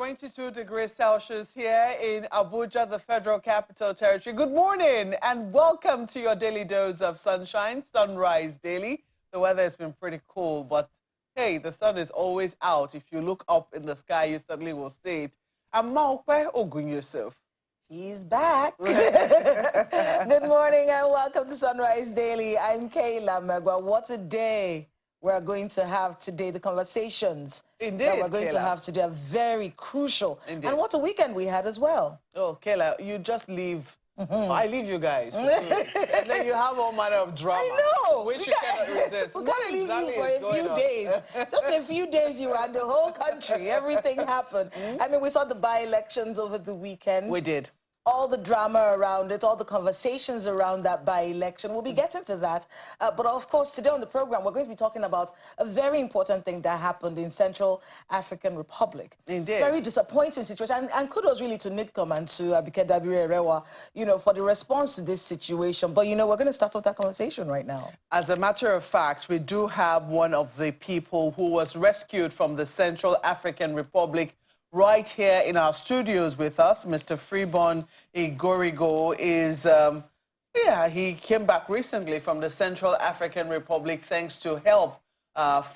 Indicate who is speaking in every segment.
Speaker 1: 22 degrees Celsius here in Abuja, the Federal Capital Territory. Good morning and welcome to your daily dose of sunshine, Sunrise Daily. The weather has been pretty cool, but hey, the sun is always out. If you look up in the sky, you certainly will see it. And Maokwe Ogun Yusuf.
Speaker 2: He's back. Good morning and welcome to Sunrise Daily. I'm Kayla Megwa. What a day we're going to have today. The conversations that we're going to have today are very crucial.
Speaker 1: Indeed.
Speaker 2: And what a weekend we had as well.
Speaker 1: Oh, Kayla, you just leave. I leave you guys. And then you have all manner of drama.
Speaker 2: I know.
Speaker 1: Which you cannot resist.
Speaker 2: We can't leave you for a few days. Just a few days you were in the whole country. Everything happened. I mean, we saw the by-elections over the weekend.
Speaker 1: We did.
Speaker 2: All the drama around it, all the conversations around that by-election. We'll be getting to that. But of course, today on the program, we're going to be talking about a very important thing that happened in Central African Republic.
Speaker 1: Indeed.
Speaker 2: Very disappointing situation. And kudos really to NIDCOM and to Abike Dabiri-Erewa, you know, for the response to this situation. But, you know, we're going to start with that conversation right now.
Speaker 1: As a matter of fact, we do have one of the people who was rescued from the Central African Republic right here in our studios with us. Mr. Freeborn Igorigo is, he came back recently from the Central African Republic thanks to help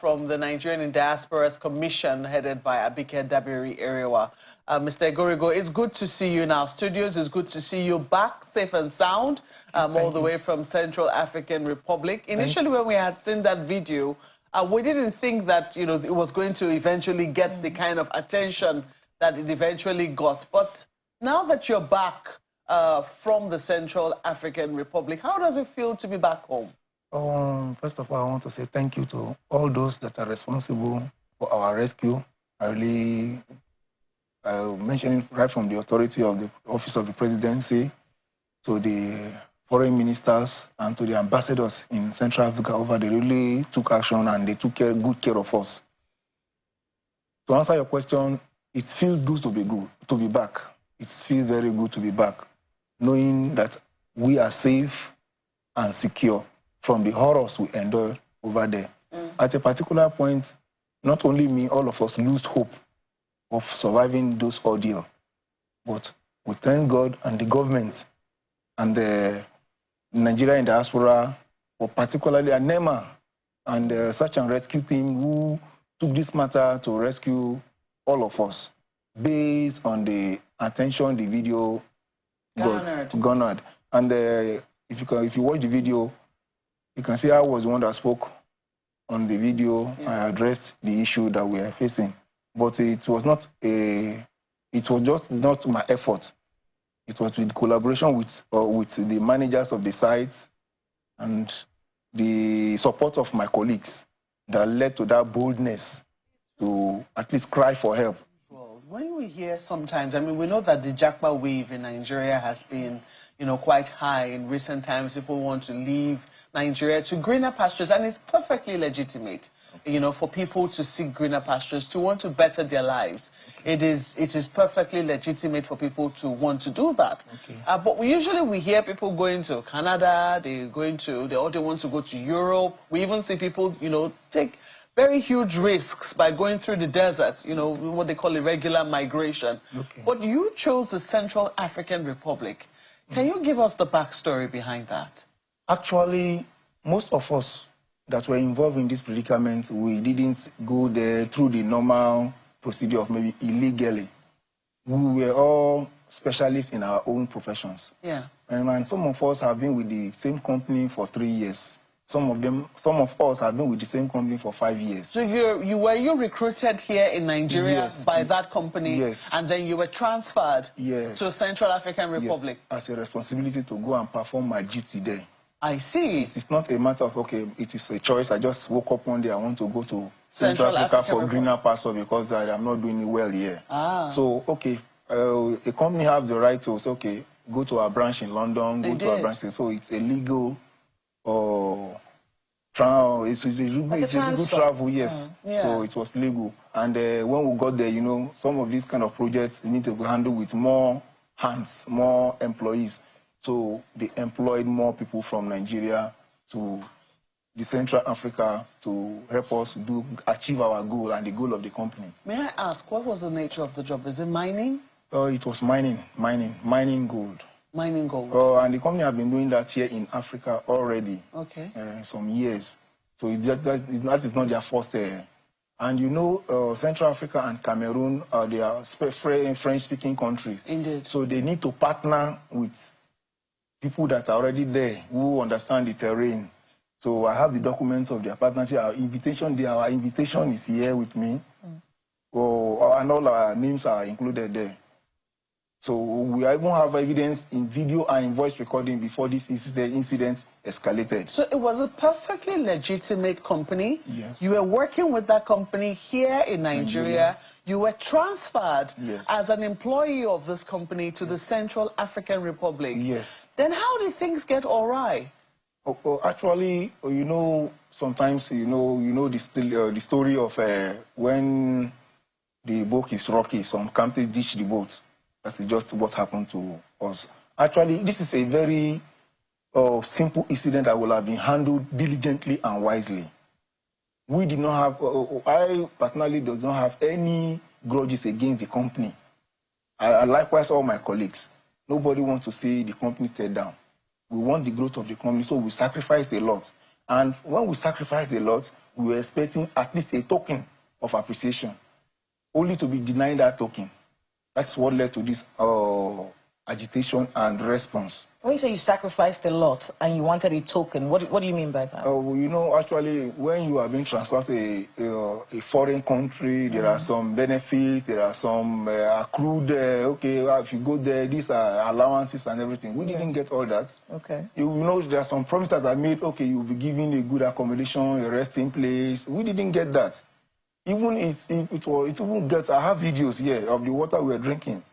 Speaker 1: from the Nigerian Diaspora's Commission headed by Abike Dabiri-Erewa. Mr. Igorigo, it's good to see you in our studios. It's good to see you back safe and sound all the way from Central African Republic. Initially, when we had seen that video, we didn't think that, you know, it was going to eventually get the kind of attention that it eventually got. But now that you're back from the Central African Republic, how does it feel to be back home?
Speaker 3: First of all, I want to say thank you to all those that are responsible for our rescue. I really mentioned right from the authority of the Office of the Presidency to the foreign ministers and to the ambassadors in Central Africa over, they really took action and they took good care of us. To answer your question, it feels good to be back. It feels very good to be back, knowing that we are safe and secure from the horrors we endured over there. At a particular point, not only me, all of us lose hope of surviving those ordeal. But we thank God and the government and the Nigerian diaspora, or particularly NEMA and the search and rescue team who took this matter to rescue all of us based on the attention the video garnered. And if you watch the video, you can see I was the one that spoke on the video. I addressed the issue that we are facing, but it was just not my effort. It was with collaboration with the managers of the sites and the support of my colleagues that led to that boldness to at least cry for help.
Speaker 1: Well, when we hear sometimes, I mean, we know that the Japa wave in Nigeria has been, you know, quite high in recent times. People want to leave Nigeria to greener pastures, and it's perfectly legitimate, you know, for people to seek greener pastures, to want to better their lives. It is perfectly legitimate for people to want to do that. But usually we hear people going to Canada, they want to go to Europe. We even see people, you know, take very huge risks by going through the desert, you know, what they call irregular migration. But you chose the Central African Republic. Can you give us the backstory behind that?
Speaker 3: Actually, most of us that were involved in this predicament, we didn't go there through the normal procedure of maybe illegally. We were all specialists in our own professions. And some of us have been with the same company for 3 years. Some of us have been with the same company for 5 years.
Speaker 1: So were you recruited here in Nigeria by that company?
Speaker 3: Yes.
Speaker 1: And then you were transferred to Central African Republic?
Speaker 3: Yes, as a responsibility to go and perform my duty there.
Speaker 1: I see.
Speaker 3: It is not a matter of, okay, it is a choice. I just woke up one day, I want to go to Central Africa for greener pasture because I am not doing well here. So, okay, a company has the right to say, okay, go to our branch in London, go to our branch. So it's a legal it's a legal travel, yes. So it was legal. And when we got there, you know, some of these kind of projects need to be handled with more hands, more employees. So they employed more people from Nigeria to the Central Africa to help us achieve our goal and the goal of the company.
Speaker 1: May I ask, what was the nature of the job? Is it mining?
Speaker 3: It was mining gold.
Speaker 1: Mining gold.
Speaker 3: And the company has been doing that here in Africa already.
Speaker 1: Okay.
Speaker 3: Some years. So that is not their first. And you know, Central Africa and Cameroon, they are French-speaking countries.
Speaker 1: Indeed.
Speaker 3: So they need to partner with people that are already there who understand the terrain. So I have the documents of their partnership. Our invitation is here with me. And all our names are included there. So we even have evidence in video and in voice recording before this incident escalated.
Speaker 1: So it was a perfectly legitimate company.
Speaker 3: Yes.
Speaker 1: You were working with that company here in Nigeria. You were transferred as an employee of this company to the Central African Republic.
Speaker 3: Yes.
Speaker 1: Then how did things get awry?
Speaker 3: Actually, you know, sometimes you know the story of when the boat is rocky, some countries ditch the boat. That's just what happened to us. Actually, this is a very simple incident that will have been handled diligently and wisely. We did not have, I personally do not have any grudges against the company. I likewise all my colleagues. Nobody wants to see the company tear down. We want the growth of the company, so we sacrificed a lot. And when we sacrificed a lot, we were expecting at least a token of appreciation, only to be denied that token. That's what led to this agitation and response.
Speaker 2: When you say you sacrificed a lot and you wanted a token, what do you mean by that?
Speaker 3: You know, actually, when you are being transferred to a foreign country, there are some benefits, there are some accrued, okay, if you go there, these are allowances and everything. We didn't get all that.
Speaker 2: Okay.
Speaker 3: You know, there are some promises that are made, okay, you'll be given a good accommodation, a resting place. We didn't get that. Even if it even gets, I have videos here of the water we were drinking.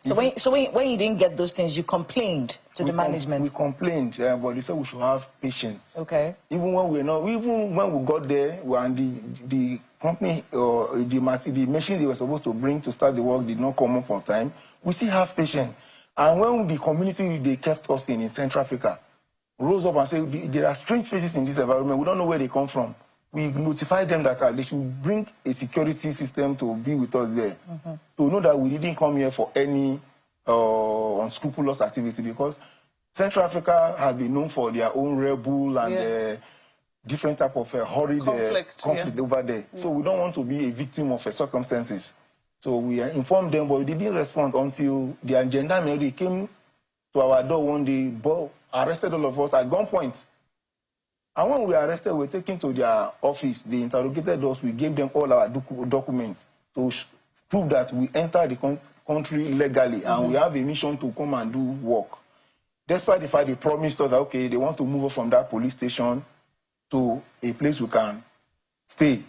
Speaker 2: So when you didn't get those things, you complained to the management?
Speaker 3: We complained, but they said we should have patience.
Speaker 2: Okay.
Speaker 3: Even when we got there, when the company or the machine they were supposed to bring to start the work did not come up on time, we still have patience. And when the community they kept us in Central Africa rose up and said, there are strange faces in this environment, we don't know where they come from. We notified them that they should bring a security system to be with us there, to know that we didn't come here for any unscrupulous activity, because Central Africa has been known for their own rebel and different type of horrid conflict over there. So we don't want to be a victim of circumstances. So we informed them, but we didn't respond until the gendarmerie came to our door one day, arrested all of us at gunpoint. And when we were arrested, we were taken to their office. They interrogated us. We gave them all our documents to prove that we entered the country legally and we have a mission to come and do work. Despite the fact they promised us that, okay, they want to move us from that police station to a place we can stay,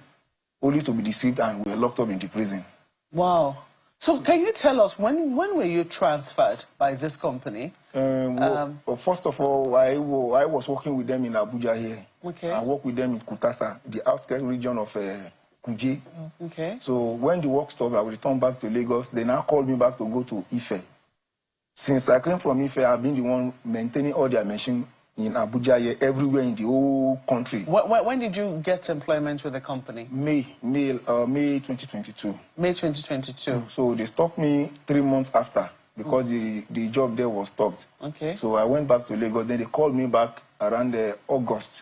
Speaker 3: only to be deceived, and we were locked up in the prison.
Speaker 1: Wow. So can you tell us, when were you transferred by this company?
Speaker 3: Well, first of all, I was working with them in Abuja here.
Speaker 1: Okay.
Speaker 3: I worked with them in Kutasa, the outskirts region of Kuje.
Speaker 1: Okay.
Speaker 3: So when the work stopped, I returned back to Lagos. They now called me back to go to Ife. Since I came from Ife, I've been the one maintaining all their machines in Abuja here, everywhere in the whole country.
Speaker 1: When did you get employment with the company?
Speaker 3: May 2022.
Speaker 1: May 2022.
Speaker 3: So they stopped me 3 months after, because the job there was stopped.
Speaker 1: Okay.
Speaker 3: So I went back to Lagos. Then they called me back around August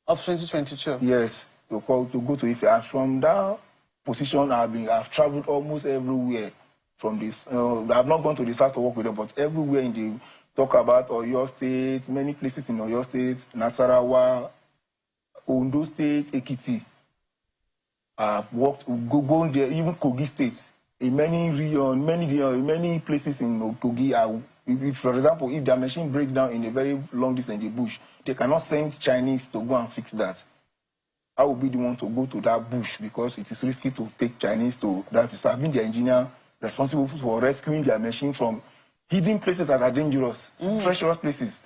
Speaker 1: of 2022.
Speaker 3: Yes, to go to Ife. And from that position, I've traveled almost everywhere. From this, I've not gone to the south to work with them, but everywhere in the talk about Oyo State, many places in Oyo State, Nasarawa, Ondo State, Ekiti. I've worked, gone there, even Kogi State. In many places in Kogi, for example, if their machine breaks down in a very long distance in the bush, they cannot send Chinese to go and fix that. I will be the one to go to that bush, because it is risky to take Chinese to that. So I've been the engineer responsible for rescuing their machine from hidden places that are dangerous, treacherous places.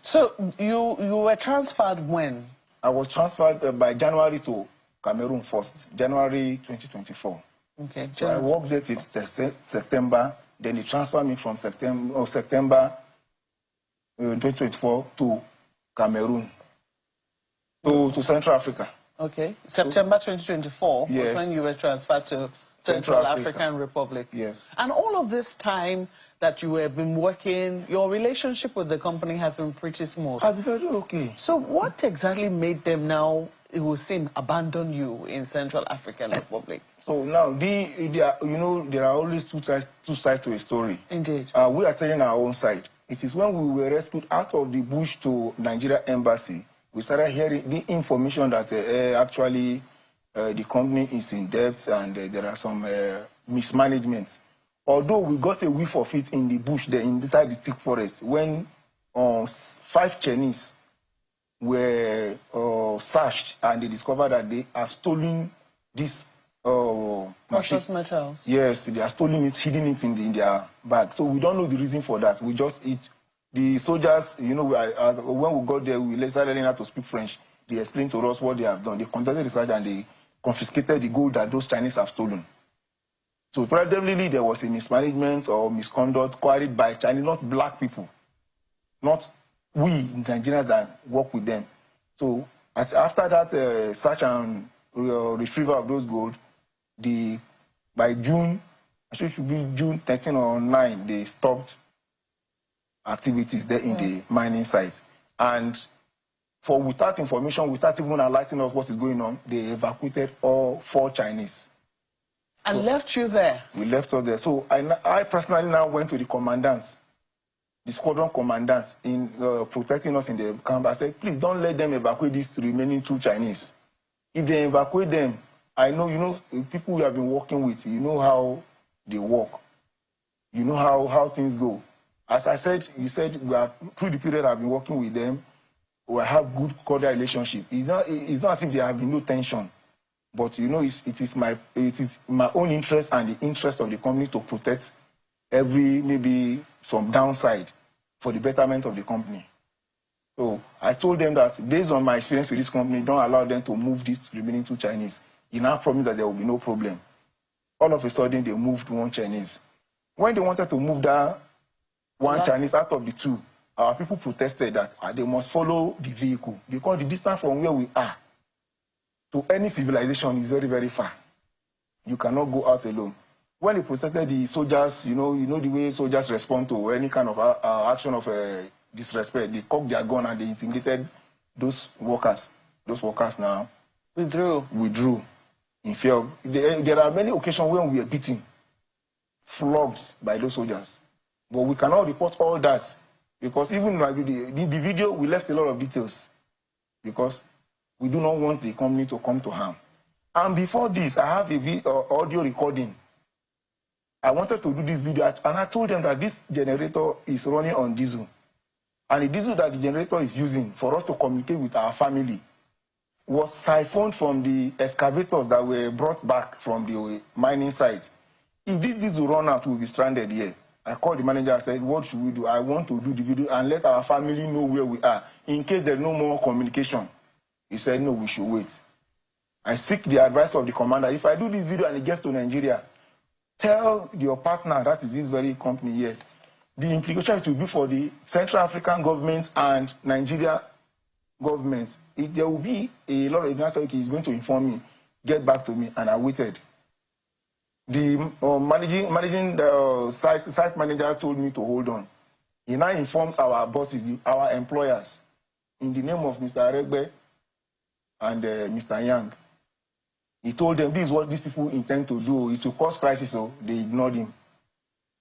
Speaker 3: So
Speaker 1: you were transferred when?
Speaker 3: I was transferred by January to Cameroon first, January 2024.
Speaker 1: Okay.
Speaker 3: So I worked there till September. Then they transferred me from September 2024 to Cameroon. To Central Africa.
Speaker 1: Okay. September 2024
Speaker 3: yes,
Speaker 1: was when you were transferred to Central African Republic.
Speaker 3: Yes.
Speaker 1: And all of this time that you have been working, your relationship with the company has been pretty smooth.
Speaker 3: Very okay.
Speaker 1: So what exactly made them now, it will seem, abandon you in Central African Republic?
Speaker 3: So now, there are always two sides to a story.
Speaker 1: Indeed.
Speaker 3: We are telling our own side. It is when we were rescued out of the bush to Nigeria embassy, we started hearing the information that actually the company is in debt and there are some mismanagements. Although we got a whiff of it in the bush there, inside the thick forest, when 5 Chinese were searched and they discovered that they have stolen this
Speaker 1: precious metals.
Speaker 3: Yes, they are stealing it, hiding it in their bag. So we don't know the reason for that. We just eat. The soldiers, when we got there, we started learning how to speak French. They explained to us what they have done. They conducted research and they confiscated the gold that those Chinese have stolen. So probably there was a mismanagement or misconduct carried by Chinese, not black people, not we Nigerians that work with them. So after that search and retrieval of those gold, by June, actually it should be June 13 or 9, they stopped activities there in the mining sites. And without information, without even enlightening us what is going on, they evacuated all 4 Chinese.
Speaker 1: And left you there? We
Speaker 3: left us there. So I personally now went to the commandants, the squadron commandants, in protecting us in the camp. I said, please don't let them evacuate these remaining 2 Chinese. If they evacuate them, I know, people we have been working with, you know how they work. You know how things go. As I said, you said, through the period I've been working with them, we have good cordial relationship. It's not as if there have been no tension. But, it is my own interest and the interest of the company to protect maybe some downside for the betterment of the company. So I told them that based on my experience with this company, don't allow them to move these remaining 2 Chinese. You now promise that there will be no problem. All of a sudden, they moved 1 Chinese. When they wanted to move that 1 Chinese out of the 2, our people protested that they must follow the vehicle because the distance from where we are to any civilization is very, very far. You cannot go out alone. When they protested, the soldiers, you know the way soldiers respond to any kind of action of disrespect. They cocked their gun and they intimidated those workers. Those workers now withdrew in fear of. There are many occasions when we are beaten, flogged by those soldiers. But we cannot report all that because even in the video, we left a lot of details because we do not want the company to come to harm. And before this, I have a audio recording. I wanted to do this video, and I told them that this generator is running on diesel. And the diesel that the generator is using for us to communicate with our family was siphoned from the excavators that were brought back from the mining site. If this diesel run out, we'll be stranded here. I called the manager and said, what should we do? I want to do the video and let our family know where we are in case there's no more communication. He said, no, we should wait. I seek the advice of the commander. If I do this video and it gets to Nigeria, tell your partner, that is this very company here, the implication it will be for the Central African government and Nigeria government. There will be a lot of international he's going to inform me, get back to me, and I waited. The managing site manager told me to hold on. He now informed our bosses, our employers, in the name of Mr. Aregbe and Mr. Yang. He told them this is what these people intend to do. It will cause crisis, so they ignored him.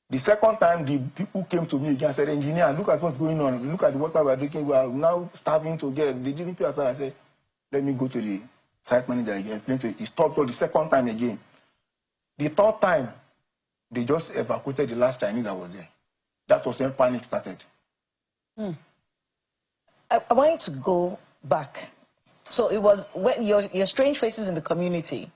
Speaker 3: The second time, the people came to me again and said, engineer, look at what's going on. Look at the water we're drinking. We are now starving to get. They didn't pay us. I said, let me go to the site manager again. Explain to him. He stopped the second time again. The third time, they just evacuated the last Chinese that was there. That was when panic started.
Speaker 2: I want you to go back. So it was when your strange faces in the community.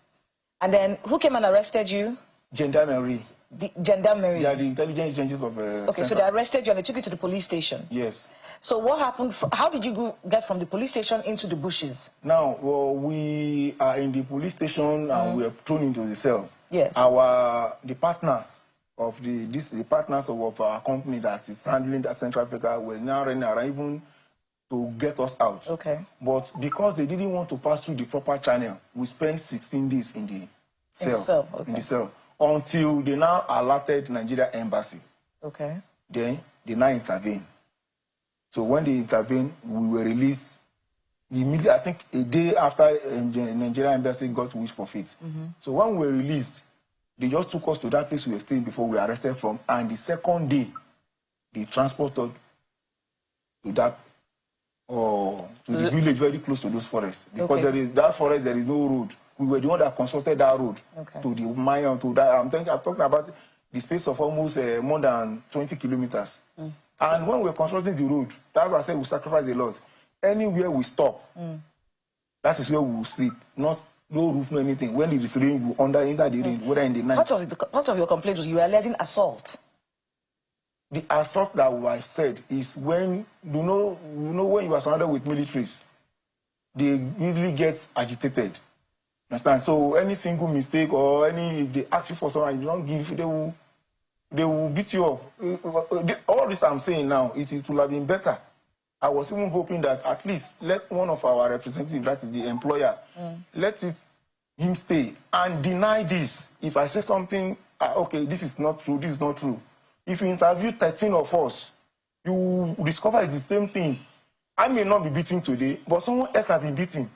Speaker 2: And then who came and arrested you?
Speaker 3: Gendarmerie.
Speaker 2: The gendarmerie?
Speaker 3: Yeah, the intelligence agents of...
Speaker 2: okay, so they arrested you and they took you to the police station?
Speaker 3: Yes.
Speaker 2: So what happened? How did you get from the police station into the bushes?
Speaker 3: Now, we are in the police station and we are thrown into the cell.
Speaker 2: Yes.
Speaker 3: The partners of the partners of our company that is handling that Central Africa were now running around. Even to get us out.
Speaker 2: Okay.
Speaker 3: But because they didn't want to pass through the proper channel, we spent 16 days in the cell.
Speaker 2: Okay.
Speaker 3: In the cell. Until they now alerted Nigeria embassy.
Speaker 2: Okay.
Speaker 3: Then they now intervened. So when they intervened, we were released immediately, I think a day after the Nigerian embassy got wish for it. So when we were released, they just took us to that place we were staying before we were arrested from. And the second day, they transported to that to the village very close to those forests. Because there is that forest, there is no road. We were the one that constructed that road to the mine, to that. I'm talking about the space of almost more than 20 kilometers. And when we were constructing the road, that's why I said we sacrificed a lot. Anywhere we stop, that is where we will sleep. Not no roof, no anything. When it is rain, we under the rain, whether in the night.
Speaker 2: Part of your complaint was you were alleging assault.
Speaker 3: The assault that I said is when you know when you are surrounded with militaries, they really get agitated. Understand? So any single mistake or if they ask you for something you don't give, they will beat you up. All this I'm saying now, it would have been better. I was even hoping that at least let one of our representatives, that is the employer, let him stay and deny this. If I say something, okay, this is not true, this is not true. If you interview 13 of us, you discover it's the same thing. I may not be beaten today, but someone else has been beaten.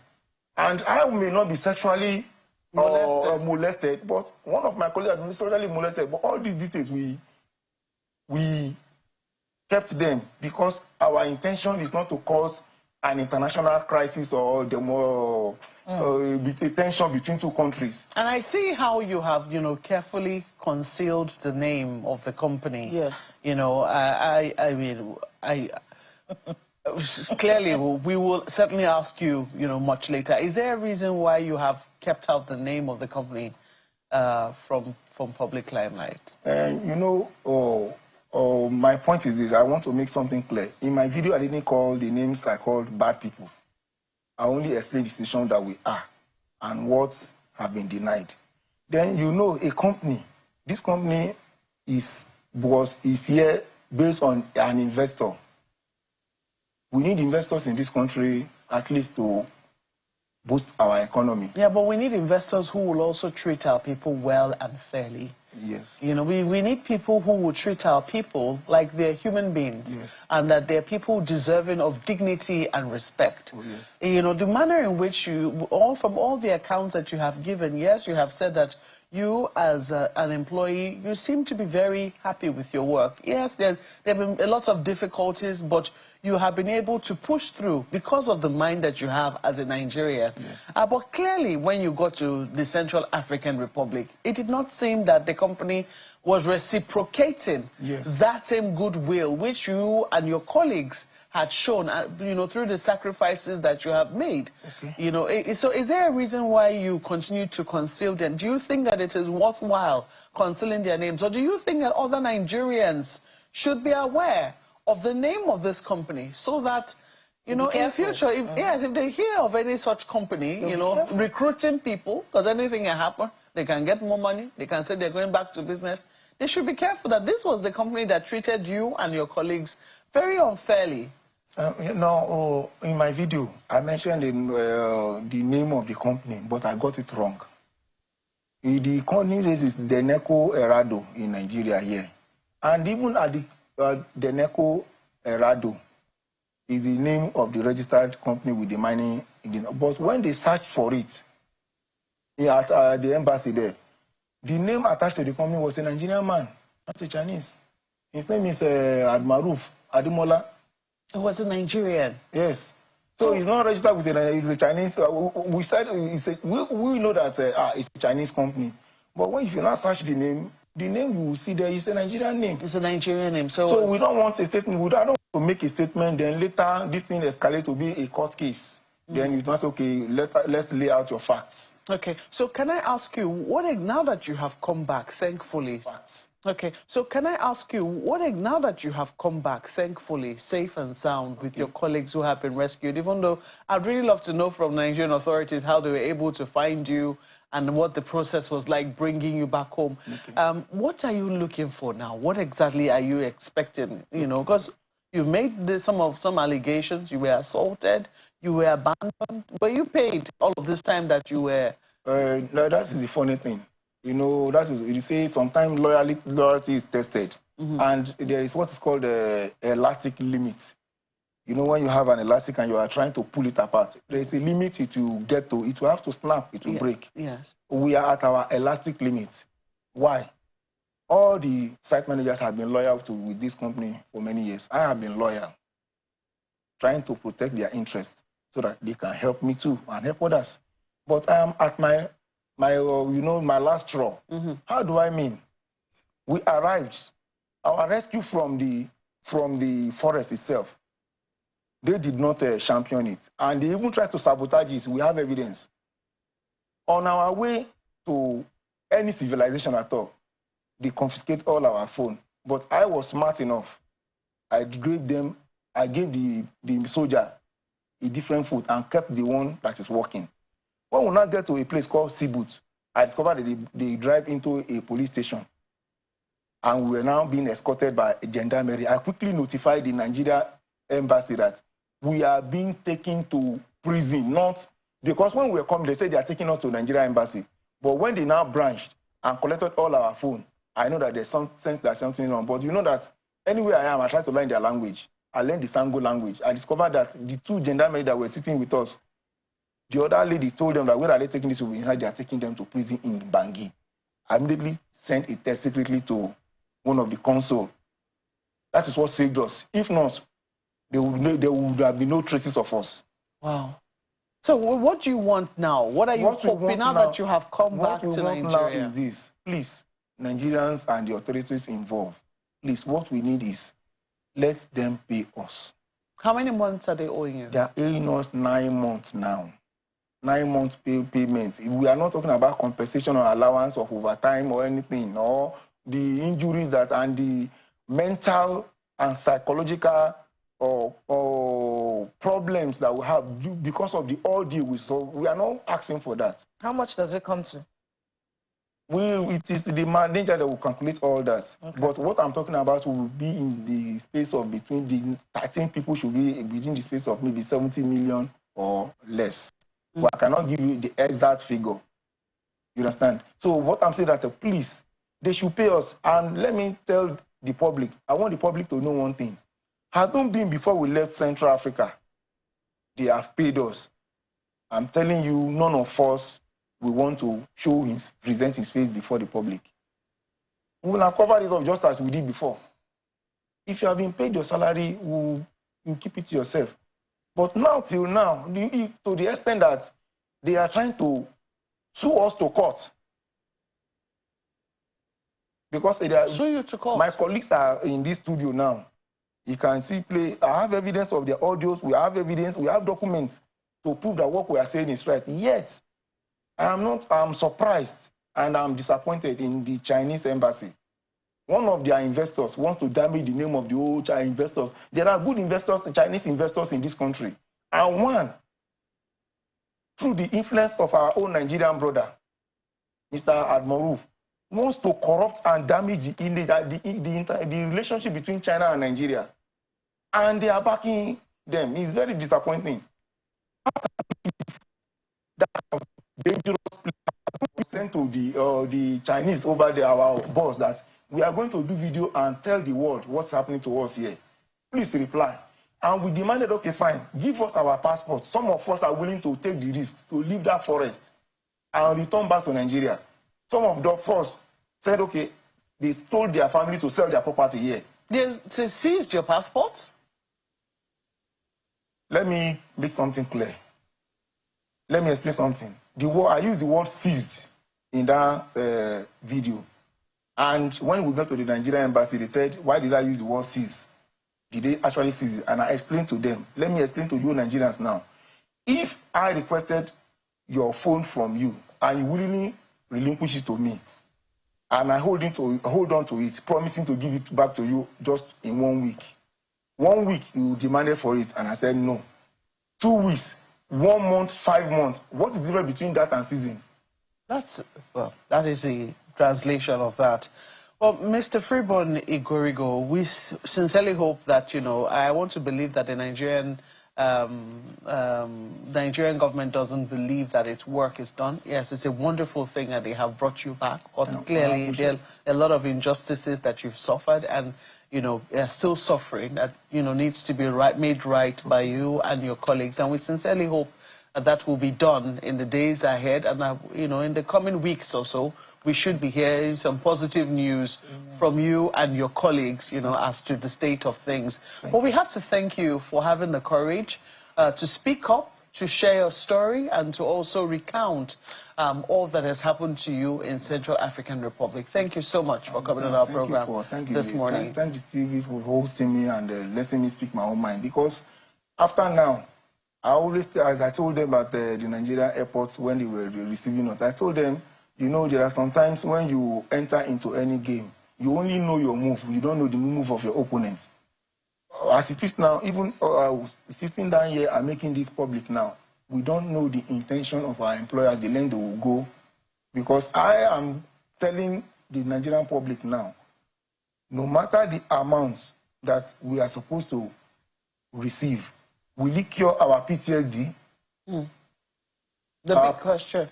Speaker 3: And I may not be sexually molested, but one of my colleagues has been sexually molested. But all these details, we kept them because our intention is not to cause an international crisis or the more tension between two countries.
Speaker 1: And I see how you have, carefully concealed the name of the company.
Speaker 2: Yes.
Speaker 1: I mean, clearly, we will certainly ask you, much later. Is there a reason why you have kept out the name of the company from public limelight?
Speaker 3: My point is this. I want to make something clear. In my video, I didn't call the names I called bad people. I only explained the situation that we are and what have been denied. Then a company. This company is here based on an investor. We need investors in this country at least to boost our economy.
Speaker 1: Yeah, but we need investors who will also treat our people well and fairly.
Speaker 3: Yes.
Speaker 1: We need people who will treat our people like they're human beings.
Speaker 3: Yes.
Speaker 1: And that they're people deserving of dignity and respect.
Speaker 3: Oh, yes.
Speaker 1: The manner in which from all the accounts that you have given, yes, you have said that you as an employee, you seem to be very happy with your work. Yes, there have been a lot of difficulties, but you have been able to push through because of the mind that you have as a Nigerian.
Speaker 3: Yes.
Speaker 1: But clearly, when you got to the Central African Republic, it did not seem that the company was reciprocating that same goodwill which you and your colleagues had shown, through the sacrifices that you have made. Okay. So is there a reason why you continue to conceal them? Do you think that it is worthwhile concealing their names? Or do you think that other Nigerians should be aware of the name of this company so that, in future, if they hear of any such company, recruiting people, because anything can happen, they can get more money, they can say they're going back to business, they should be careful that this was the company that treated you and your colleagues very unfairly.
Speaker 3: In my video, I mentioned the name of the company, but I got it wrong. The company is Deneco Erado in Nigeria here. And even at the Deneco Erado is the name of the registered company with the mining. But when they searched for it at the embassy there, the name attached to the company was a Nigerian man, not a Chinese. His name is Admaruf Adimola.
Speaker 1: It was a Nigerian.
Speaker 3: Yes. So he's not registered with a Chinese. We said we know that it's a Chinese company. But when you now search the name you will see there is a Nigerian name.
Speaker 1: It's a Nigerian name.
Speaker 3: So we don't want a statement. We don't want to make a statement. Then later this thing escalate to be a court case. Then you must say, okay, let's lay out your facts.
Speaker 1: Okay. So can I ask you, now that you have come back, thankfully.
Speaker 3: Facts.
Speaker 1: Okay, so can I ask you, now that you have come back, thankfully, safe and sound with your colleagues who have been rescued, even though I'd really love to know from Nigerian authorities how they were able to find you and what the process was like bringing you back home. Okay. What are you looking for now? What exactly are you expecting? Because You've made some allegations. You were assaulted. You were abandoned. Were you paid all of this time that you were?
Speaker 3: No, that is the funny thing. You know, that is, you say sometimes loyalty is tested. And there is what is called elastic limit. You know, when you have an elastic and you are trying to pull it apart, there is a limit it will get to. It will have to snap. It will break.
Speaker 1: Yes.
Speaker 3: We are at our elastic limit. Why? All the site managers have been loyal with this company for many years. I have been loyal, trying to protect their interests so that they can help me too and help others. But I am at my last straw. How do I mean? We arrived. Our rescue from the forest itself, they did not champion it. And they even tried to sabotage it. We have evidence. On our way to any civilization at all, they confiscate all our phone. But I was smart enough. I gave the soldier a different foot and kept the one that is working. When we now get to a place called Seaboot, I discovered that they drive into a police station. And we were now being escorted by a gendarmerie. I quickly notified the Nigeria embassy that we are being taken to prison, not because when we were coming, they said they are taking us to the Nigeria embassy. But when they now branched and collected all our phone, I know that there's some sense there's something wrong. But you know that anywhere I am, I try to learn their language. I learned the Sango language. I discovered that the two gendarmerie that were sitting with us, the other lady told them that where are they taking this over? They are taking them to prison in Bangui. I immediately sent a text secretly to one of the consul. That is what saved us. If not, there would have been no traces of us.
Speaker 1: Wow. So what do you want now? What are you hoping now that you have come back to Nigeria?
Speaker 3: What we want now is this. Please, Nigerians and the authorities involved, please, what we need is let them pay us.
Speaker 1: How many months are they owing you?
Speaker 3: They are owing us 9 months now. 9 months payment. We are not talking about compensation or allowance of overtime or anything, or the injuries and the mental and psychological or problems that we have because of the ordeal we saw. We are not asking for that.
Speaker 2: How much does it come to?
Speaker 3: It is the manager that will calculate all that. Okay. But what I'm talking about will be in the space of between the 13 people should be within the space of maybe 70 million or less. But I cannot give you the exact figure. You understand? So what I'm saying that please, they should pay us. And let me tell the public, I want the public to know one thing. Hadn't been before we left Central Africa, they have paid us. I'm telling you, none of us will want to present his face before the public. We will have covered it up just as we did before. If you have been paid your salary, you keep it to yourself. But now, till now, to the extent that they are trying to sue us to court. Because
Speaker 1: sue you to court.
Speaker 3: My colleagues are in this studio now. You can see I have evidence of their audios. We have evidence. We have documents to prove that what we are saying is right. Yet, I'm surprised and I'm disappointed in the Chinese embassy. One of their investors wants to damage the name of the old Chinese investors. There are good investors, Chinese investors in this country. And one, through the influence of our own Nigerian brother, Mr. Admaruf, wants to corrupt and damage the relationship between China and Nigeria. And they are backing them. It's very disappointing. That dangerous we sent to the Chinese over there, our boss, that we are going to do video and tell the world what's happening to us here. Please reply. And we demanded, okay, fine, give us our passports. Some of us are willing to take the risk to leave that forest and return back to Nigeria. Some of the first said, okay, they told their family to sell their property here.
Speaker 1: They seized your passports?
Speaker 3: Let me make something clear. Let me explain something. I used the word seized in that video. And when we got to the Nigerian embassy, they said, why did I use the word seize? Did they actually seize it? And I explained to them. Let me explain to you Nigerians now. If I requested your phone from you and you willingly relinquish it to me, and I hold on to it, promising to give it back to you just in 1 week. 1 week, you demanded for it, and I said no. 2 weeks, 1 month, 5 months. What's the difference between that and seizing?
Speaker 1: That is a translation of that. Well, Mr. Freeborn Igorigo, we sincerely hope that, I want to believe that the Nigerian government doesn't believe that its work is done. Yes, it's a wonderful thing that they have brought you back, but clearly there are a lot of injustices that you've suffered and, are still suffering that, needs to be made right by you and your colleagues. And we sincerely hope that will be done in the days ahead, and in the coming weeks or so, we should be hearing some positive news from you and your colleagues, as to the state of things. But we have to thank you for having the courage to speak up, to share your story, and to also recount all that has happened to you in Central African Republic. Thank you so much for coming on our program this morning.
Speaker 3: Thank you, Stevie, for hosting me and letting me speak my own mind. Because after now, I always, as I told them at the Nigerian airport when they were receiving us, I told them, there are some times when you enter into any game, you only know your move, you don't know the move of your opponent. As it is now, even sitting down here and making this public now, we don't know the intention of our employers, the length they will go. Because I am telling the Nigerian public now, no matter the amount that we are supposed to receive, will it cure our PTSD?
Speaker 1: The big question.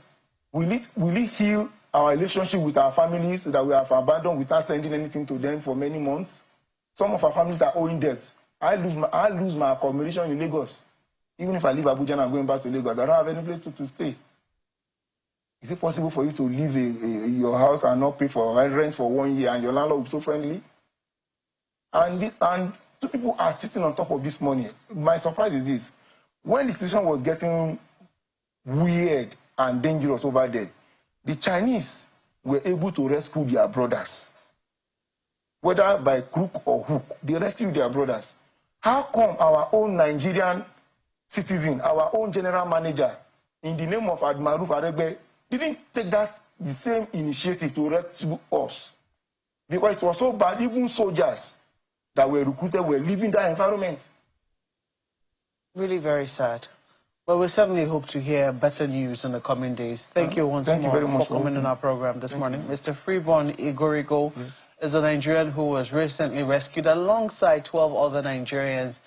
Speaker 3: Will it heal our relationship with our families that we have abandoned without sending anything to them for many months? Some of our families are owing debt. I lose my accommodation in Lagos. Even if I leave Abuja and I'm going back to Lagos, I don't have any place to stay. Is it possible for you to leave your house and not pay for rent for 1 year and your landlord will be so friendly? And two people are sitting on top of this money. My surprise is this. When the situation was getting weird and dangerous over there, the Chinese were able to rescue their brothers. Whether by crook or hook, they rescued their brothers. How come our own Nigerian citizen, our own general manager, in the name of Admaruf Aregbe, didn't take the same initiative to rescue us? Because it was so bad, even soldiers that were recruited were leaving that environment.
Speaker 1: Really very sad. But we certainly hope to hear better news in the coming days. Thank you once more for coming on our program this morning. Mr. Freeborn Igorigo is a Nigerian who was recently rescued alongside 12 other Nigerians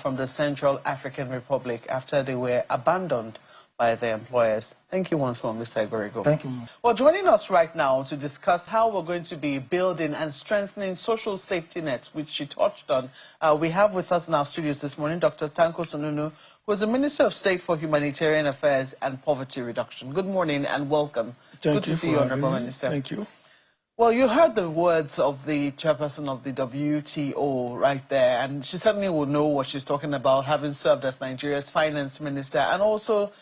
Speaker 1: from the Central African Republic after they were abandoned by their employers. Thank you once more, Mr. Igorigo.
Speaker 3: Thank you.
Speaker 1: Well, joining us right now to discuss how we're going to be building and strengthening social safety nets, which she touched on, we have with us in our studios this morning Dr. Tanko Sununu, who is the Minister of State for Humanitarian Affairs and Poverty Reduction. Good morning and welcome. Good to see you, Honorable Minister.
Speaker 3: Thank you.
Speaker 1: Well, you heard the words of the chairperson of the WTO right there, and she certainly will know what she's talking about, having served as Nigeria's finance minister and also,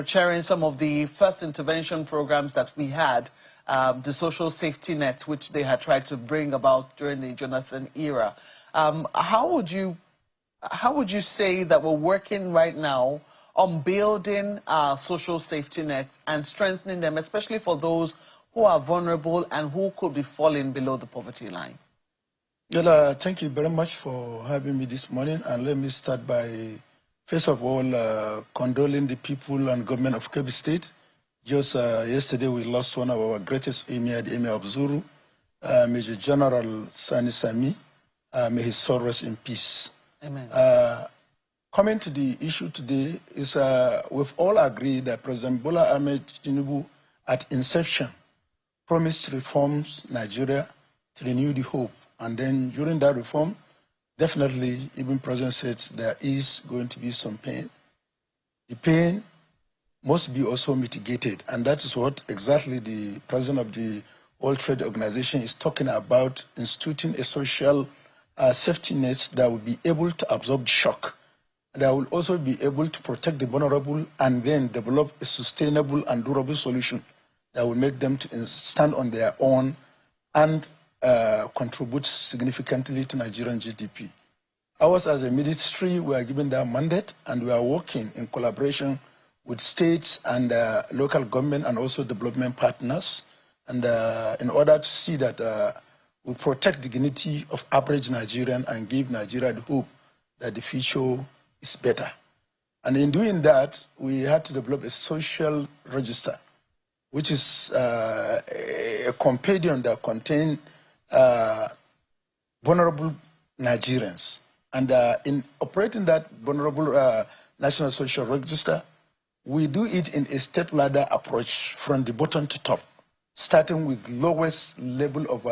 Speaker 1: chairing some of the first intervention programs that we had, the social safety net, which they had tried to bring about during the Jonathan era. How would you say that we're working right now on building our social safety nets and strengthening them, especially for those who are vulnerable and who could be falling below the poverty line?
Speaker 4: Well, thank you very much for having me this morning. And let me start by, first of all, condoling the people and government of Kebbi State. Just yesterday, we lost one of our greatest emir, the Emir of Zuru, Major General Sani Sami. May his soul rest in peace.
Speaker 1: Amen.
Speaker 4: Coming to the issue today is we've all agreed that President Bola Ahmed Tinubu, at inception, promised reforms Nigeria to renew the hope. And then during that reform, definitely, even President said there is going to be some pain. The pain must be also mitigated. And that is what exactly the President of the World Trade Organization is talking about, instituting a social safety net that will be able to absorb the shock, that will also be able to protect the vulnerable and then develop a sustainable and durable solution that will make them to stand on their own and contribute significantly to Nigerian GDP. Ours as a ministry, we are given that mandate and we are working in collaboration with states and local government and also development partners, and in order to see that we protect the dignity of average Nigerian and give Nigeria the hope that the future is better. And in doing that, we had to develop a social register, which is a compendium that contains vulnerable Nigerians. And in operating that vulnerable National Social Register, we do it in a step ladder approach from the bottom to top, starting with lowest level of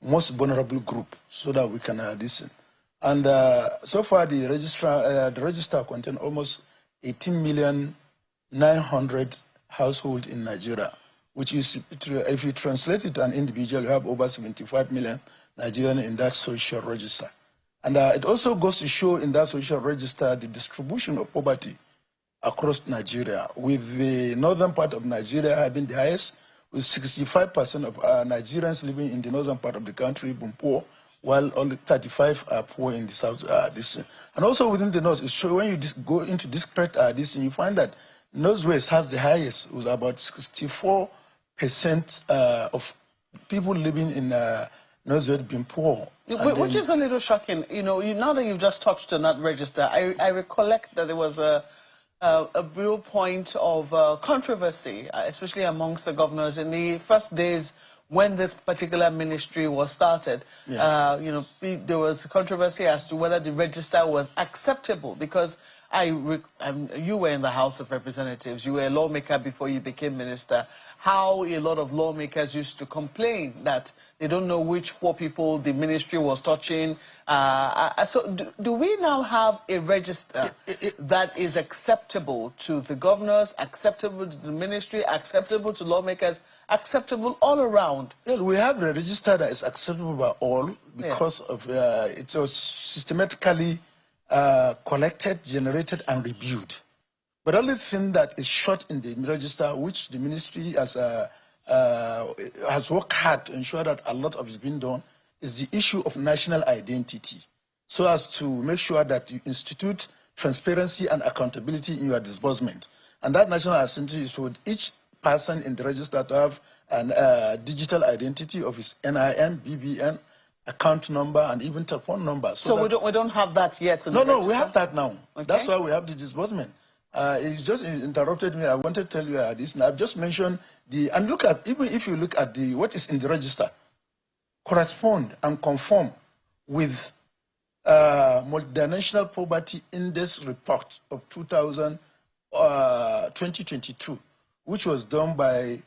Speaker 4: most vulnerable group, so that we can listen. And so far, the register contains almost 18,900,000 households in Nigeria, which is, if you translate it to an individual, you have over 75 million Nigerians in that social register. And it also goes to show in that social register the distribution of poverty across Nigeria, with the northern part of Nigeria having the highest, with 65% of Nigerians living in the northern part of the country being poor, while only 35 are poor in the south. And also within the north, it's true when you go into disparate you find that Northwest has the highest, with about 64% of people living in Northwest being poor.
Speaker 1: Which is a little shocking. You know, now that you've just touched on that register, I recollect that there was a real point of controversy, especially amongst the governors in the first days when this particular ministry was started. Yeah. You know, there was controversy as to whether the register was acceptable, because you were in the House of Representatives, you were a lawmaker before you became minister. How a lot of lawmakers used to complain that they don't know which poor people the ministry was touching. So do we now have a register that is acceptable to the governors, acceptable to the ministry, acceptable to lawmakers, acceptable all around?
Speaker 4: Yeah, we have a register that is acceptable by all because of it was systematically collected, generated, and reviewed. But the only thing that is short in the register, which the ministry has worked hard to ensure that a lot of is being done, is the issue of national identity, so as to make sure that you institute transparency and accountability in your disbursement. And that national identity is for each person in the register to have a digital identity of his NIN, BBN, account number, and even telephone number.
Speaker 1: So we don't have that yet?
Speaker 4: No, we have that now. Okay. That's why we have the disbursement. It just interrupted me. I wanted to tell you this, and I've just mentioned and look at, even if you look at what is in the register, correspond and conform with Multinational Poverty Index report of 2022, which was done by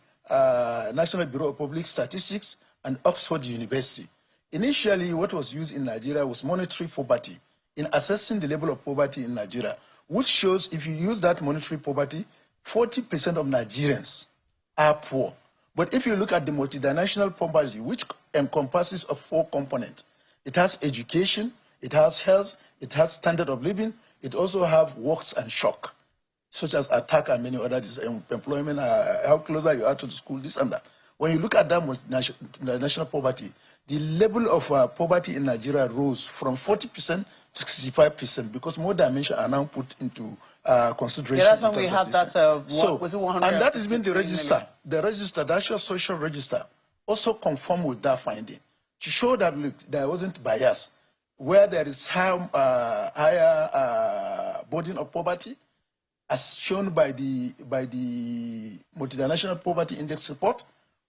Speaker 4: National Bureau of Public Statistics and Oxford University. Initially, what was used in Nigeria was monetary poverty in assessing the level of poverty in Nigeria, which shows if you use that monetary poverty, 40% of Nigerians are poor. But if you look at the multidimensional poverty, which encompasses of 4 components, it has education, it has health, it has standard of living, it also has works and shock, such as attack and many others, employment, how closer you are to the school, this and that. When you look at that multinational poverty, the level of poverty in Nigeria rose from 40% to 65% because more dimensions are now put into consideration.
Speaker 1: Yeah, that's when we have that.
Speaker 4: And that has been the register. The register, the actual social register, also conform with that finding to show that, look, there wasn't bias. Where there is higher burden of poverty, as shown by the Multinational Poverty Index report,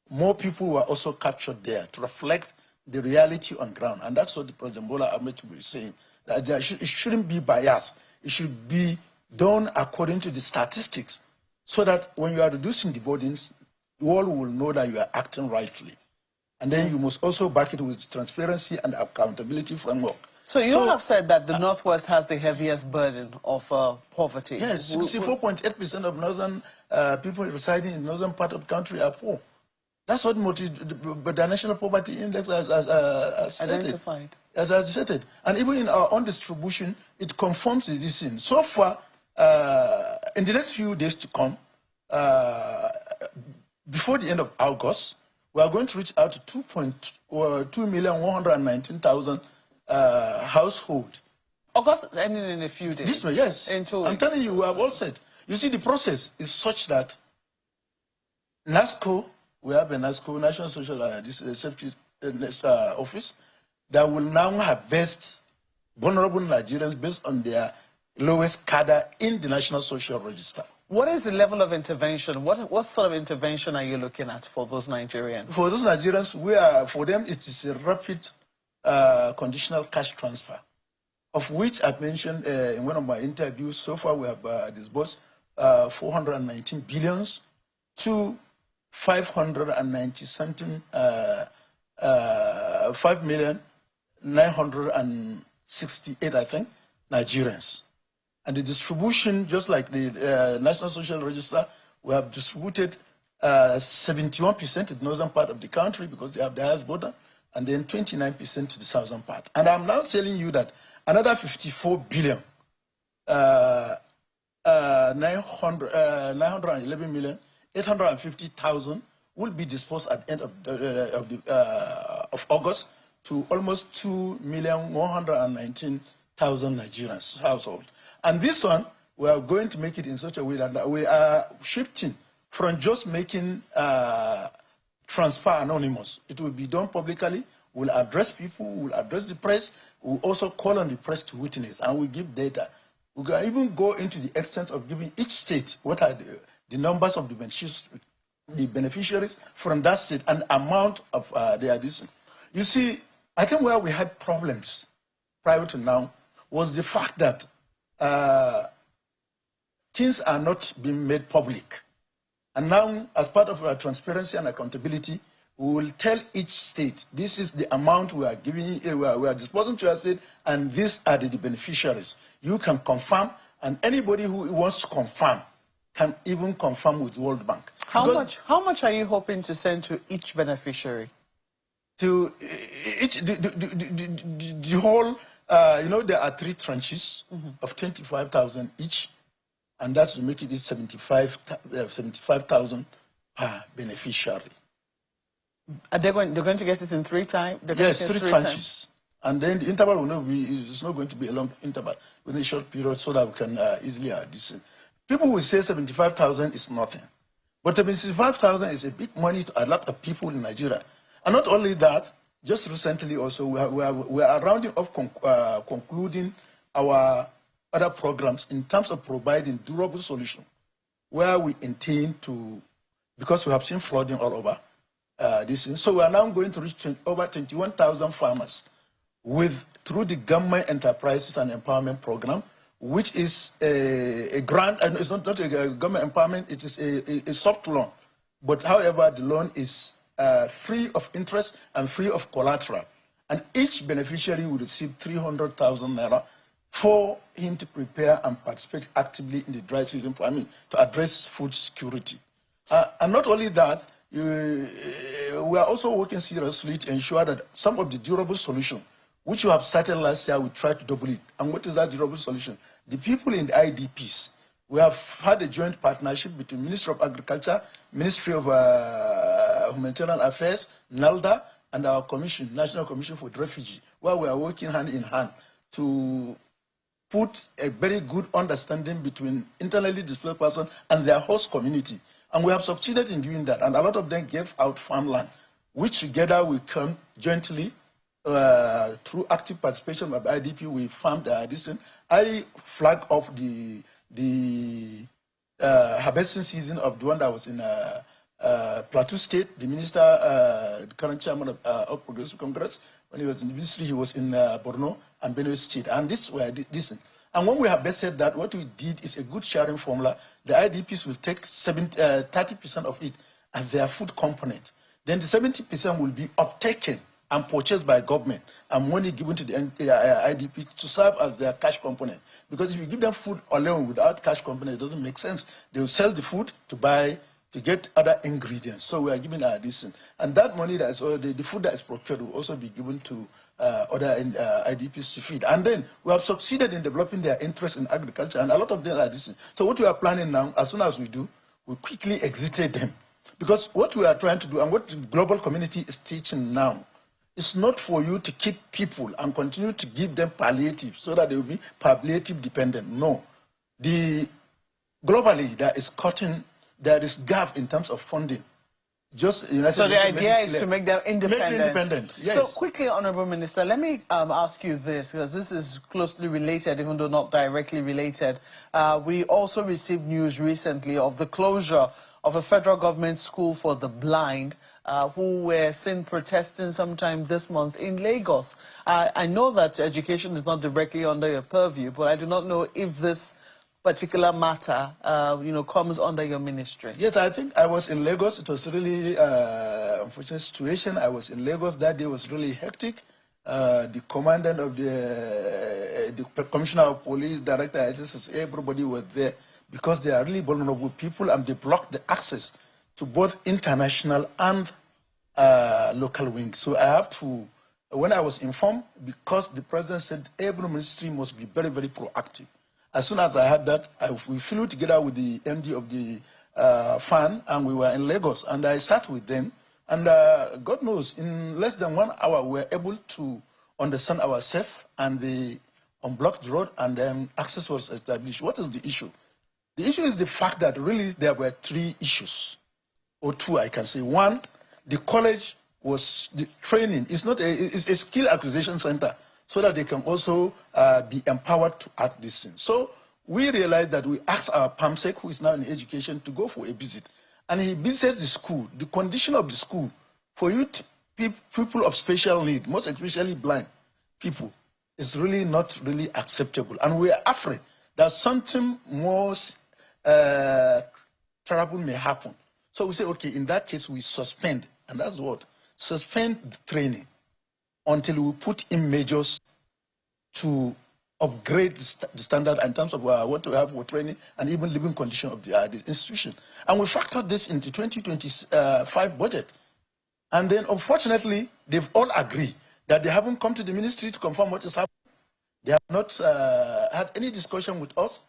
Speaker 4: more people were also captured there to reflect the reality on ground. And that's what the President Bola Ahmed is saying, that it shouldn't be biased. It should be done according to the statistics, so that when you are reducing the burdens, the world will know that you are acting rightly. And then you must also back it with transparency and accountability framework.
Speaker 1: So you have said that the Northwest has the heaviest burden of poverty.
Speaker 4: Yes, 64.8% of northern people residing in the northern part of the country are poor. That's what the National Poverty Index has
Speaker 1: identified.
Speaker 4: As I stated. And even in our own distribution, it conforms to this thing. So far, in the next few days to come, before the end of August, we are going to reach out to 2,119,000 households.
Speaker 1: August is ending in a few days.
Speaker 4: This way, yes.
Speaker 1: In 2 weeks.
Speaker 4: I'm telling you, we have all said. You see, the process is such that NASCO, we have a NASCO, National Social Safety Office, that will now harvest vulnerable Nigerians based on their lowest cadre in the National Social Register.
Speaker 1: What is the level of intervention? What sort of intervention are you looking at for those Nigerians?
Speaker 4: For those Nigerians, for them it is a rapid conditional cash transfer, of which I've mentioned in one of my interviews. So far, we have disbursed 419 billions to 590 something 5,968,000, I think, Nigerians. And the distribution, just like the National Social Register, we have distributed 71% to the northern part of the country because they have the highest border, and then 29% to the southern part. And I'm now telling you that another 54 billion, 911,850,000 will be disbursed at the end of August to almost 2,119,000 Nigerians households. And this one, we are going to make it in such a way that we are shifting from just making transfer anonymous. It will be done publicly. We'll address people, we'll address the press, we'll also call on the press to witness, and we'll give data. We can even go into the extent of giving each state what are the numbers of the beneficiaries from that state and amount of their addition. You see, I think where we had problems prior to now was the fact that things are not being made public. And now, as part of our transparency and accountability, we will tell each state, this is the amount we are giving, we are disposing to your state, and these are the beneficiaries. You can confirm, and anybody who wants to confirm can even confirm with World Bank.
Speaker 1: How much are you hoping to send to each beneficiary?
Speaker 4: To each, the whole, you know, there are 3 tranches of 25,000 each, and that's to make it 75,000 per beneficiary.
Speaker 1: Are they're going to get it in 3 times?
Speaker 4: Yes, 3 tranches. And then the interval will not be, it's not going to be a long interval, within a short period, so that we can easily listen. People will say 75,000 is nothing. But 75,000 is a big money to a lot of people in Nigeria. And not only that, just recently also, we are rounding off concluding our other programs in terms of providing durable solution, where we intend to, because we have seen flooding all over, so we are now going to reach over 21,000 farmers through the government enterprises and empowerment program, which is a grant, and it's not a government empowerment, it is a soft loan. But however, the loan is free of interest and free of collateral. And each beneficiary will receive 300,000 naira for him to prepare and participate actively in the dry season farming to address food security. And not only that, we are also working seriously to ensure that some of the durable solution, which you have started last year, we try to double it. And what is that durable solution? The people in the IDPs, we have had a joint partnership between Ministry of Agriculture, Ministry of Humanitarian Affairs, NALDA, and our commission, National Commission for the Refugee, where we are working hand in hand to put a very good understanding between internally displaced persons and their host community. And we have succeeded in doing that. And a lot of them gave out farmland, which together we come jointly through active participation of IDP, we farmed this. I flag off the harvesting season of the one that was in Plateau State. The minister, the current chairman of Progressive Congress, when he was in the ministry, he was in Borno and Benue State. And this were this. And when we have said that, what we did is a good sharing formula. The IDPs will take 30% of it as their food component. Then the 70% will be uptaken and purchased by government and money given to the IDP to serve as their cash component. Because if you give them food alone without cash component, it doesn't make sense. They will sell the food to get other ingredients. So we are giving this. And that money, that is the food that is procured will also be given to other IDPs to feed. And then we have succeeded in developing their interest in agriculture, and a lot of them are this. So what we are planning now, as soon as we do, we quickly exited them. Because what we are trying to do, and what the global community is teaching now, is not for you to keep people and continue to give them palliative so that they will be palliative dependent. No. Globally, there is gap in terms of funding. Just United
Speaker 1: So the
Speaker 4: Nations
Speaker 1: idea is to make them independent.
Speaker 4: Make them independent, yes.
Speaker 1: So quickly, Honorable Minister, let me ask you this, because this is closely related, even though not directly related. We also received news recently of the closure of a federal government school for the blind, who were seen protesting sometime this month in Lagos. I know that education is not directly under your purview, but I do not know if this particular matter, comes under your ministry.
Speaker 4: Yes, I think I was in Lagos. It was really unfortunate situation. I was in Lagos. That day was really hectic. The commandant of the commissioner of police, director, SSS, everybody was there because they are really vulnerable people, and they blocked the access to both international and local wings. So I have to, when I was informed, because the president said every ministry must be very, very proactive. As soon as I had that, we flew together with the MD of the FAN, and we were in Lagos, and I sat with them. And God knows, in less than 1 hour, we were able to understand ourselves, and they unblocked the road, and then access was established. What is the issue? The issue is the fact that really there were 3 issues, or 2, I can say. One, the college was the training. It's not it's a skill acquisition center, so that they can also be empowered to act this thing. So we realized that we asked our PAMSEC, who is now in education, to go for a visit. And he visits the school. The condition of the school for youth, people of special need, most especially blind people, is really not really acceptable. And we are afraid that something more terrible may happen. So we say, okay, in that case, we suspend, and that's what, suspend the training until we put in measures to upgrade the standard in terms of what we have for training and even living condition of the institution. And we factored this into 2025 budget. And then, unfortunately, they've all agreed that they haven't come to the ministry to confirm what is happening. They have not had any discussion with us.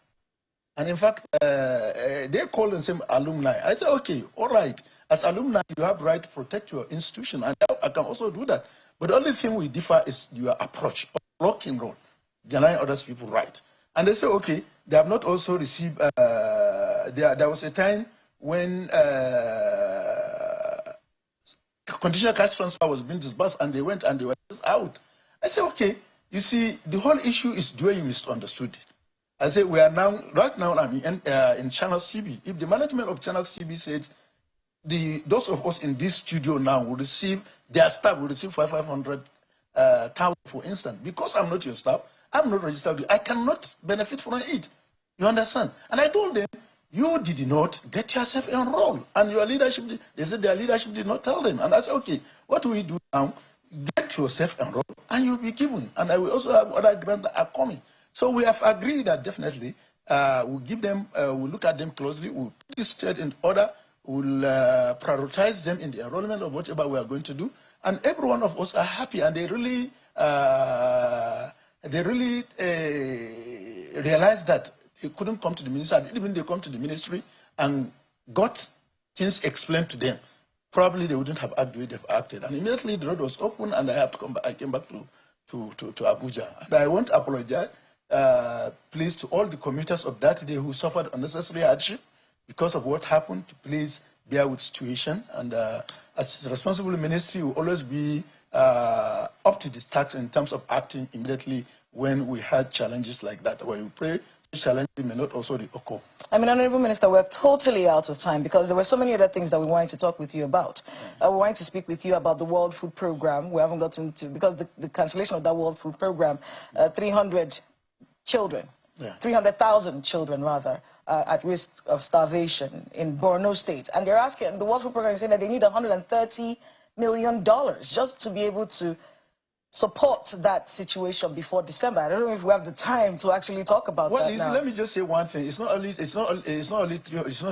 Speaker 4: And in fact, they called and said alumni. I said, okay, all right. As alumni, you have right to protect your institution. And I can also do that. But the only thing we differ is your approach of blocking road, denying other people right. And they say, okay, they have not also received, there was a time when conditional cash transfer was being disbursed, and they went and they were just out. I say, okay, you see, the whole issue is the way you misunderstood it. I say, we are now, right now, I'm in Channel CB. If the management of Channel CB said, those of us in this studio now will receive, their staff will receive 500,000, for instance. Because I'm not your staff, I'm not registered. I cannot benefit from it. You understand? And I told them, you did not get yourself enrolled. And your leadership, they said their leadership did not tell them. And I said, okay, what do we do now? Get yourself enrolled and you'll be given. And I will also have other grants that are coming. So we have agreed that definitely we'll give them, we'll look at them closely, we'll put this state in order, we'll prioritize them in the enrollment of whatever we are going to do. And every one of us are happy, and they really realized that they couldn't come to the ministry. And even they come to the ministry and got things explained to them, probably they wouldn't have acted the way they've acted. And immediately the road was open, and I have to come back. I came back to Abuja. And I want to apologize, please, to all the commuters of that day who suffered unnecessary hardship because of what happened. Please bear with situation. And as a responsible ministry, will always be up to the task in terms of acting immediately when we had challenges like that. When we pray, challenges may not also reoccur. I mean,
Speaker 2: Honorable Minister, we're totally out of time because there were so many other things that we wanted to talk with you about. We wanted to speak with you about the World Food Program. We haven't gotten to, because the cancellation of that World Food Program, 300 children, 300,000 children rather, at risk of starvation in Borno State. And they're asking, the World Food Program is saying that they need $130 million just to be able to support that situation before December. I don't know if we have the time to actually talk about that now.
Speaker 4: Let me just say one thing. It's not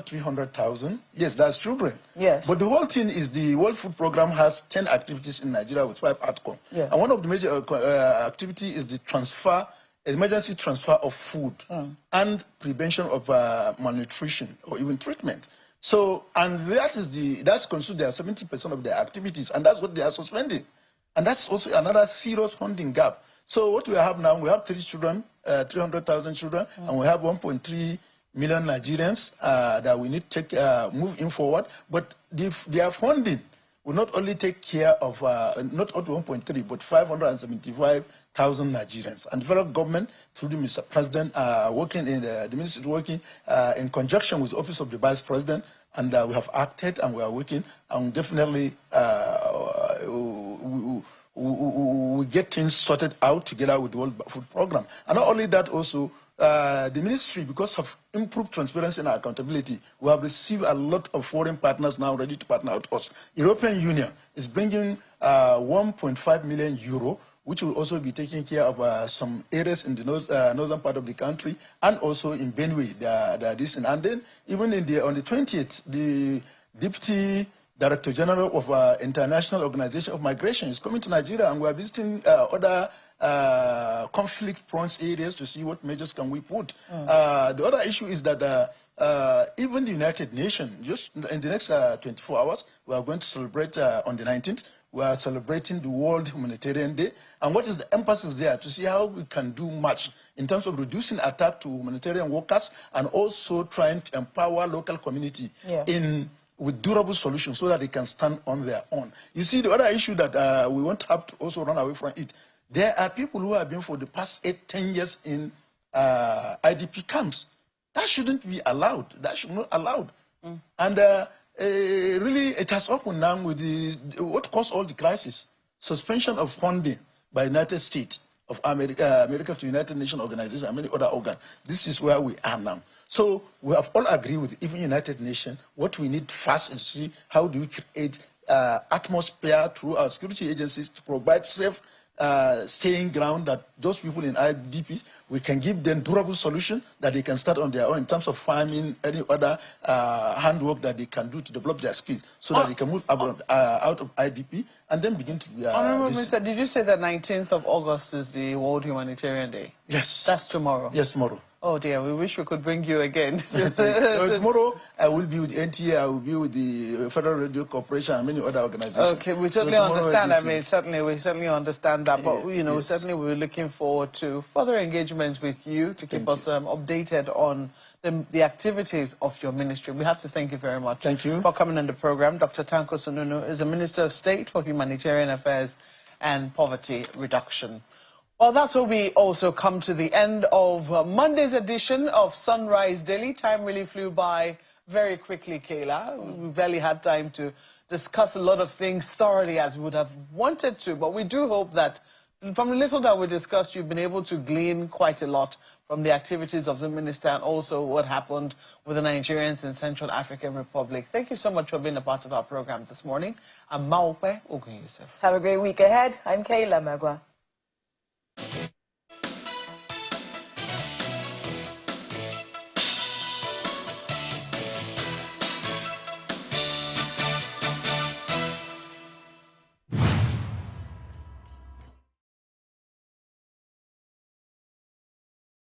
Speaker 4: 300,000. Yes, that's children.
Speaker 2: Yes.
Speaker 4: But the whole thing is the World Food Program has 10 activities in Nigeria with 5 outcomes.
Speaker 2: Yes.
Speaker 4: And one of the major activity is the emergency transfer of food and prevention of malnutrition or even treatment. So, and that's considered 70% of their activities, and that's what they are suspending. And that's also another serious funding gap. So what we have now, we have 300,000 children, and we have 1.3 million Nigerians that we need to take, move in forward. But their funding will not only take care of not only 1.3 but 575,000 Nigerians. And the federal government, through the Mr. President, working in the ministry, working in conjunction with the Office of the Vice President, and we have acted and we are working, and definitely we get things sorted out together with the World Food Program. And not only that, also the ministry, because of improved transparency and accountability, we have received a lot of foreign partners now ready to partner with us. European Union is bringing 1.5 million euro, which will also be taking care of some areas in the northern part of the country, and also in Benue. And then even on the 20th, the Deputy Director General of International Organization of Migration is coming to Nigeria, and we are visiting other conflict-prone areas to see what measures can we put. The other issue is that even the United Nations, just in the next 24 hours, we are going to celebrate on the 19th. We are celebrating the World Humanitarian Day. And what is the emphasis there? To see how we can do much in terms of reducing attack to humanitarian workers, and also trying to empower local community with durable solutions so that they can stand on their own. You see, the other issue that we won't have to also run away from it, there are people who have been for the past 8-10 years in IDP camps. That shouldn't be allowed. That should not be allowed. And really, it has opened now with what caused all the crisis: suspension of funding by United States of America to United Nations Organization and many other organs. This is where we are now. So we have all agreed with even United Nations. What we need first is to see how do we create atmosphere through our security agencies to provide safe staying ground, that those people in IDP, we can give them durable solution that they can start on their own in terms of farming, any other handwork that they can do to develop their skills, so that they can move out of IDP and then begin to be...
Speaker 1: Honorable Minister, did you say that 19th of August is the World Humanitarian Day?
Speaker 4: Yes.
Speaker 1: That's tomorrow? Yes,
Speaker 4: tomorrow.
Speaker 1: Oh dear, we wish we could bring you again.
Speaker 4: Tomorrow I will be with NTA, I will be with the Federal Radio Corporation and many other organizations.
Speaker 1: Okay, we certainly understand. I mean, we certainly understand that. But you know, certainly we're looking forward to further engagements with you to keep us updated on the activities of your ministry. We have to thank you very much.
Speaker 4: Thank you
Speaker 1: for coming on the program. Dr. Tanko Sununu is the Minister of State for Humanitarian Affairs and Poverty Reduction. Well, that's where we also come to the end of Monday's edition of Sunrise Daily. Time really flew by very quickly, Kayla. We barely had time to discuss a lot of things thoroughly as we would have wanted to, but we do hope that from the little that we discussed, you've been able to glean quite a lot from the activities of the minister and also what happened with the Nigerians in Central African Republic. Thank you so much for being a part of our program this morning. I'm Maupe Ogun Yusuf.
Speaker 2: Have a great week ahead. I'm Kayla Magwa.